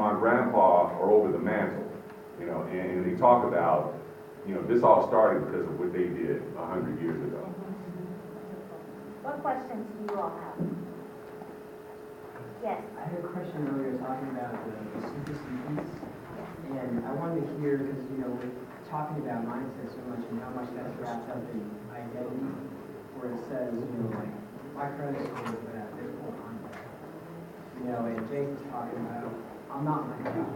grandma and grandpa are over the mantle, you know, and they talk about, you know, this all started because of what they did 100 years ago. What questions do you all have? Yes. I had a question earlier talking about the secrecy piece, and I wanted to hear, because, you know, we're talking about mindset so much and how much that's wrapped up in identity, where it says, you know, like, my credit score is bad, therefore I'm bad. You know, and Jake was talking about, I'm not my job.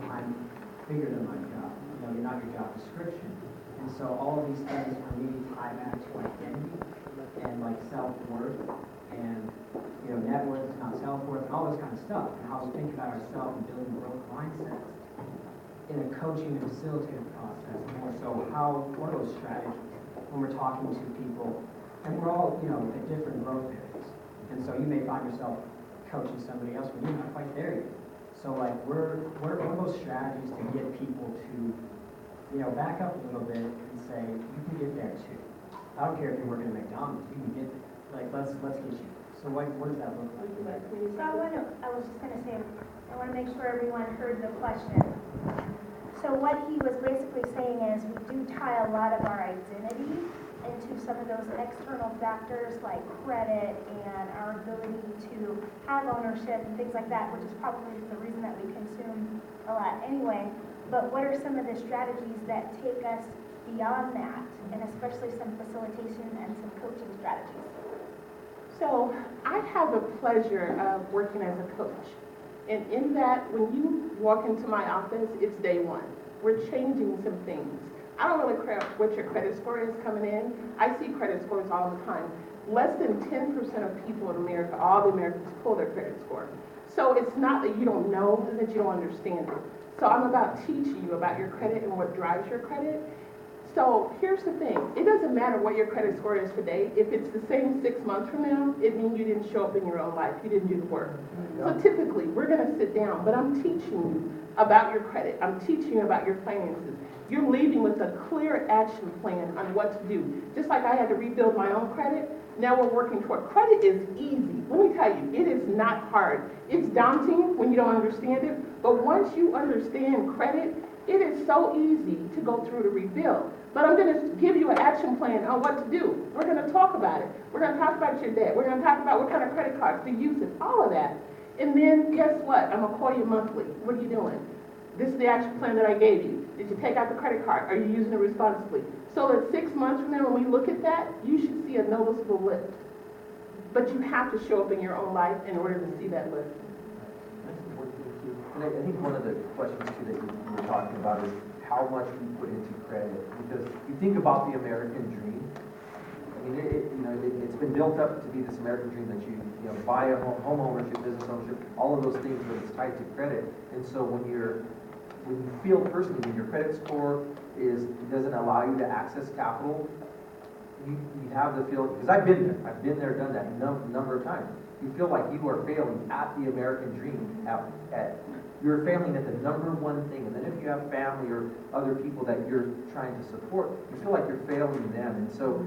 I'm bigger than my job. You know, you're not your job description. And so all of these things for me tie back to identity and like self-worth and, you know, net worth is not self-worth and all this kind of stuff, and how we think about ourselves and building growth mindsets in a coaching and facilitative process. More so, what are those strategies when we're talking to people, and we're all, you know, at different growth areas, and so you may find yourself coaching somebody else when you're not quite there yet. So like, what are those strategies to get people to, you know, back up a little bit and say, you can get there too. I don't care if you're working at McDonald's, you can get there. Like, let's get you. So what does that look like? So I was just going to say, I want to make sure everyone heard the question. So what he was basically saying is we do tie a lot of our identity into some of those external factors like credit and our ability to have ownership and things like that, which is probably the reason that we consume a lot anyway. But what are some of the strategies that take us beyond that, and especially some facilitation and some coaching strategies? So I have the pleasure of working as a coach. And in that, when you walk into my office, it's day one. We're changing some things. I don't really care what your credit score is coming in. I see credit scores all the time. Less than 10% of people in America, all the Americans, pull their credit score. So it's not that you don't know, it's that you don't understand it. So I'm about teaching you about your credit and what drives your credit. So here's the thing, it doesn't matter what your credit score is today. If it's the same 6 months from now, it means you didn't show up in your own life. You didn't do the work. So typically, we're gonna sit down, but I'm teaching you about your credit. I'm teaching you about your finances. You're leaving with a clear action plan on what to do. Just like I had to rebuild my own credit, now we're working toward. Credit is easy. Let me tell you, it is not hard. It's daunting when you don't understand it, but once you understand credit, it is so easy to go through to rebuild. But I'm going to give you an action plan on what to do. We're going to talk about it. We're going to talk about your debt. We're going to talk about what kind of credit cards to use it, all of that. And then guess what? I'm going to call you monthly. What are you doing? This is the action plan that I gave you. Did you take out the credit card? Are you using it responsibly? So that 6 months from now, when we look at that, you should see a noticeable lift. But you have to show up in your own life in order to see that lift. And I think one of the questions too that you were talking about is how much we put into credit. Because you think about the American dream. I mean, it's been built up to be this American dream that you buy a home ownership, business ownership, all of those things, but it's tied to credit. And so when you feel personally when your credit score doesn't allow you to access capital, you have the feeling, because I've been there, done that a number of times. You feel like you are failing at the American dream. You're failing at the number one thing, and then if you have family or other people that you're trying to support, you feel like you're failing them. And so,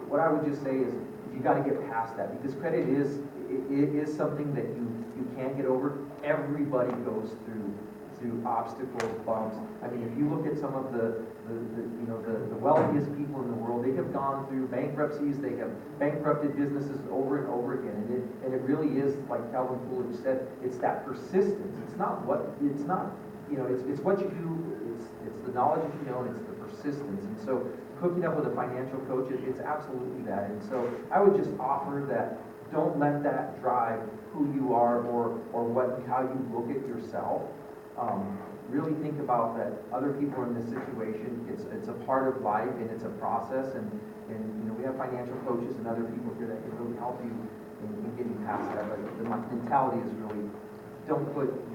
what I would just say is you got to get past that, because credit is something that you can't get over. Everybody goes through obstacles, bumps. I mean, if you look at some of the wealthiest people in the world, they have gone through bankruptcies, they have bankrupted businesses over and over again, and it really is, like Calvin Coolidge said, it's that persistence. It's what you do, it's the knowledge that you know, and it's the persistence. And so hooking up with a financial coach, it's absolutely that. And so I would just offer that don't let that drive who you are or how you look at yourself. Really think about that other people are in this situation. It's a part of life, and it's a process, and we have financial coaches and other people here that can really help you in getting past that. But the mentality is really don't look at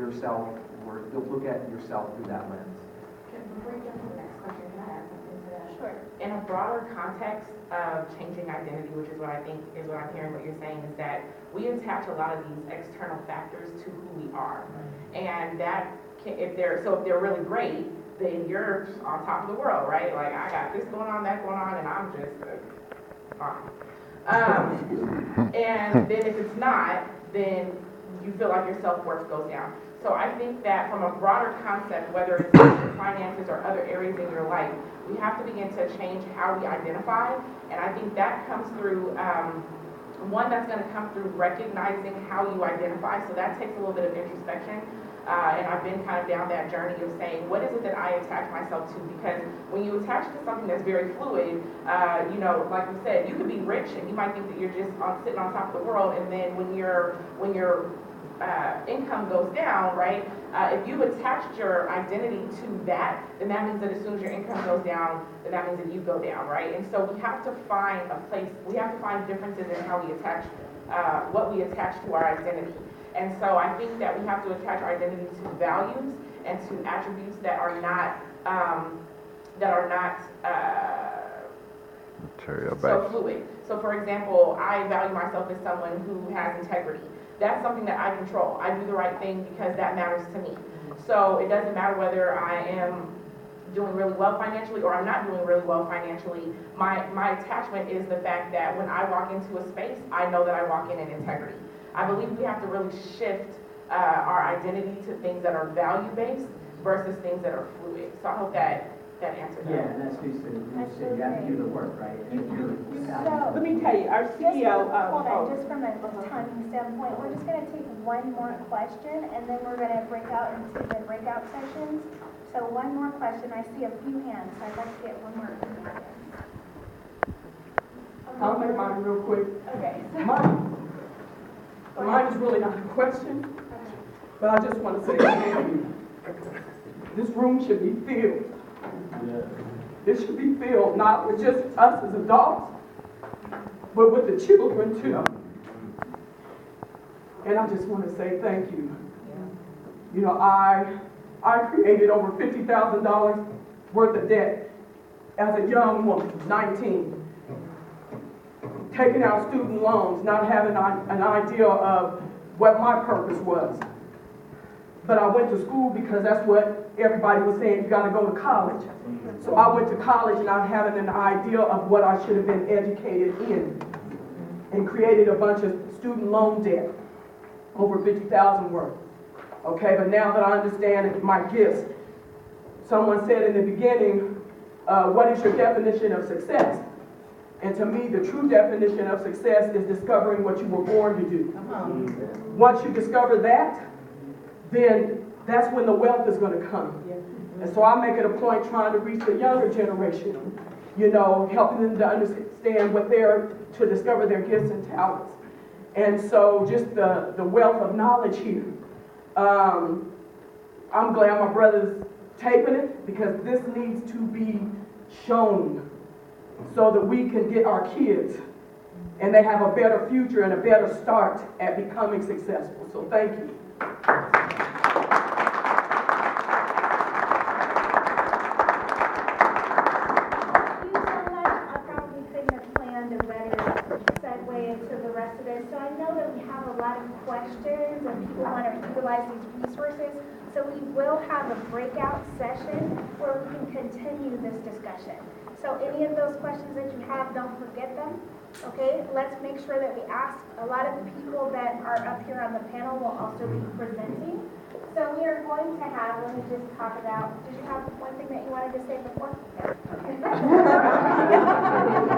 yourself through that lens. Before you jump to the next question, can I add something to that? Sure. In a broader context of changing identity, which is what I think is what I'm hearing what you're saying, is that we attach a lot of these external factors to who we are, and that if they're really great, then you're on top of the world, right? Like, I got this going on, that going on, and I'm just fine. And then if it's not, then you feel like your self-worth goes down. So I think that from a broader concept, whether it's finances or other areas in your life, we have to begin to change how we identify. And I think that comes through, one, that's going to come through recognizing how you identify. So that takes a little bit of introspection. And I've been kind of down that journey of saying, what is it that I attach myself to? Because when you attach to something that's very fluid, you know, like we said, you could be rich and you might think that you're just sitting on top of the world. And then when your income goes down, right? If you've attached your identity to that, then that means that as soon as your income goes down, then that means that you go down, right? And so we have to find a place, we have to find differences in how we attach, what we attach to our identity. And so I think that we have to attach our identity to values and to attributes that are not so fluid. So for example, I value myself as someone who has integrity. That's something that I control. I do the right thing because that matters to me. So it doesn't matter whether I am doing really well financially or I'm not doing really well financially. My attachment is the fact that when I walk into a space, I know that I walk in integrity. I believe we have to really shift our identity to things that are value-based versus things that are fluid. So I hope that answers that. Yeah, and that's who said, you have to do the work, right? And if you're Let me tell you, our CEO, Hold on, just from a timing standpoint, we're just gonna take one more question, and then we're gonna break out into the breakout sessions. So one more question, I see a few hands, so I'd like to get one more hand. I'll make mine real quick. Okay. Mine is really not a question, but I just want to say thank you. This room should be filled. It should be filled not with just us as adults, but with the children too. And I just want to say thank you. You know, I created over $50,000 worth of debt as a young woman, 19. Taking out student loans, not having an idea of what my purpose was. But I went to school because that's what everybody was saying, you gotta go to college. So I went to college not having an idea of what I should have been educated in, and created a bunch of student loan debt, over $50,000 worth. Okay, but now that I understand my gifts, someone said in the beginning, what is your definition of success? And to me, the true definition of success is discovering what you were born to do. Once you discover that, then that's when the wealth is going to come. And so I make it a point trying to reach the younger generation, you know, helping them to understand what to discover their gifts and talents. And so just the wealth of knowledge here. I'm glad my brother's taping it because this needs to be shown so that we can get our kids and they have a better future and a better start at becoming successful. So thank you. So I know that we have a lot of questions and people want to utilize these resources. So we will have a breakout session where we can continue this discussion. So any of those questions that you have, don't forget them. Okay, let's make sure that we ask. A lot of the people that are up here on the panel will also be presenting. So we are going to have, let me just talk about, did you have one thing that you wanted to say before? No.